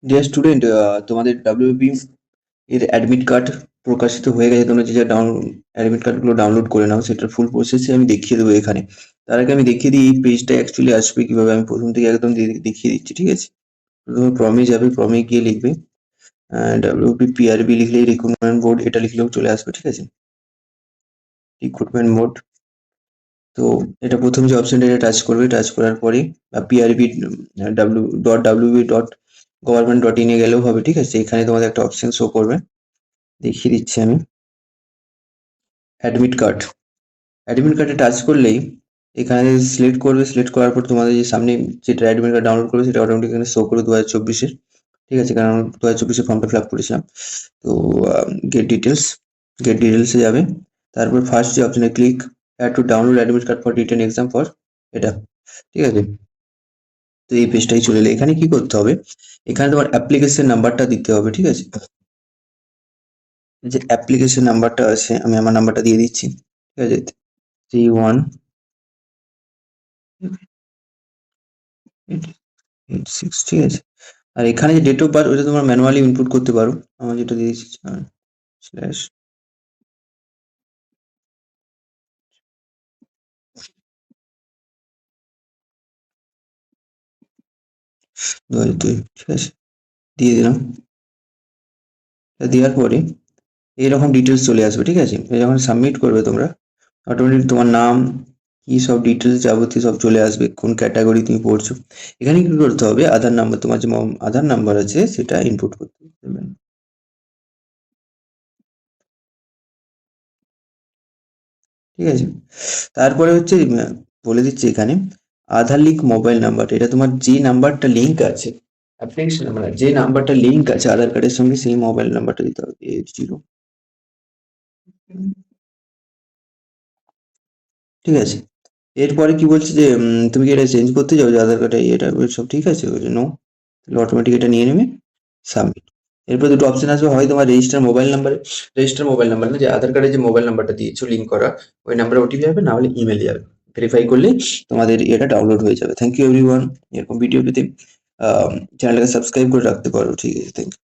Dear student, তোমাদের WB এর admit card প্রকাশিত হয়ে গেছে। তোমরা যে অ্যাডমিট কার্ডগুলো ডাউনলোড করে নাও, সেটার ফুল প্রসেসে আমি দেখিয়ে দেবো এখানে। তার আগে আমি দেখিয়ে দিই এই পেজটা অ্যাকচুয়ালি আসবে কিভাবে। আমি প্রথম থেকে একদম দেখিয়ে দিচ্ছি, ঠিক আছে? প্রথমে প্রমে যাবে, প্রমে গিয়ে লিখবে ডাব্লিউবি পিআরবি, লিখলেই রিক্রুটমেন্ট বোর্ড এটা লিখলেও চলে আসবে, ঠিক আছে? Recruitment board. তো এটা প্রথম যে অপশনটা, এটা টাচ করবে। টাচ করার পরে পিআরবি www.government.in এ গেলেও হবে, ঠিক আছে? এখানে তোমাদের একটা অপশন শো করবে, দেখিয়ে দিচ্ছি আমি। অ্যাডমিট কার্ড, অ্যাডমিট কার্ডে টাচ করলেই এখানে সিলেক্ট করবে। সিলেক্ট করার পর তোমাদের যে সামনে যেটা অ্যাডমিট কার্ড ডাউনলোড করবে সেটা অটোমেটিক এখানে শো করবে 2024-এর, ঠিক আছে? কারণ 2024-এর ফর্মটা ফিল আপ করেছিলাম। তো গেট ডিটেলসে যাবে। তারপর ফার্স্ট যে অপশনে click to download admit card for written exam for, এটা, ঠিক আছে? তো এই পেজটাই চলে এলে এখানে কি করতে হবে, এখানে তোমার অ্যাপ্লিকেশন নাম্বারটা দিতে হবে, ঠিক আছে? যে অ্যাপ্লিকেশন নাম্বারটা আছে, আমি আমার নাম্বারটা দিয়ে দিচ্ছি, ঠিক আছে? 3186, ঠিক আছে? আর এখানে যে ডেট অফ বার্থ, ওটা তোমরা ম্যানুয়ালি ইনপুট করতে পারো। আমার যেটা দিয়ে দিচ্ছি স্ল্যাশ 2002, ঠিক আছে? দিয়ে দিলাম। দেওয়ার পরে এরকম ডিটেলস চলে আসবে, ঠিক আছে? যখন সাবমিট করবে তোমরা, অটোমেটিক তোমার নাম কি সব ডিটেলস যাবতীয় সব চলে আসবে, কোন ক্যাটাগরি তুমি পড়ছো। এখানে কি করতে হবে, আধার নাম্বার, তোমার যে আধার নাম্বার আছে সেটা ইনপুট করতে হবে, ঠিক আছে? তারপরে হচ্ছে বলে দিচ্ছি এখানে আধার লিঙ্ক মোবাইল নাম্বার, এটা তোমার যে নাম্বারটা লিঙ্ক আছে অ্যাপ্লিকেশন, মানে যে নাম্বারটা লিঙ্ক আছে আধার কার্ডের সঙ্গে, সেই মোবাইল নাম্বারটা দিতে হবে 80, ঠিক আছে? এরপরে কি বলছে যে তুমি কি এটা চেঞ্জ করতে চাও যে আধার কার্ডে এটা সব ঠিক আছে? ওই জন্য অটোমেটিক এটা নিয়ে নেবে, সাবমিট। এরপর দুটো অপশন আসবে, হয় তোমার রেজিস্টার মোবাইল নাম্বার না, যে আধার কার্ডে যে মোবাইল নাম্বারটা দিয়েছো লিঙ্ক করা, ওই নাম্বারে ওটিপি যাবে, না হলে ইমেলে যাবে। ভেরিফাই করলেই তোমাদের এটা ডাউনলোড হয়ে যাবে। Thank you everyone. এরকম ভিডিও পেতে চ্যানেলটাকে সাবস্ক্রাইব করে রাখতে পারো, ঠিক আছে? Thank you.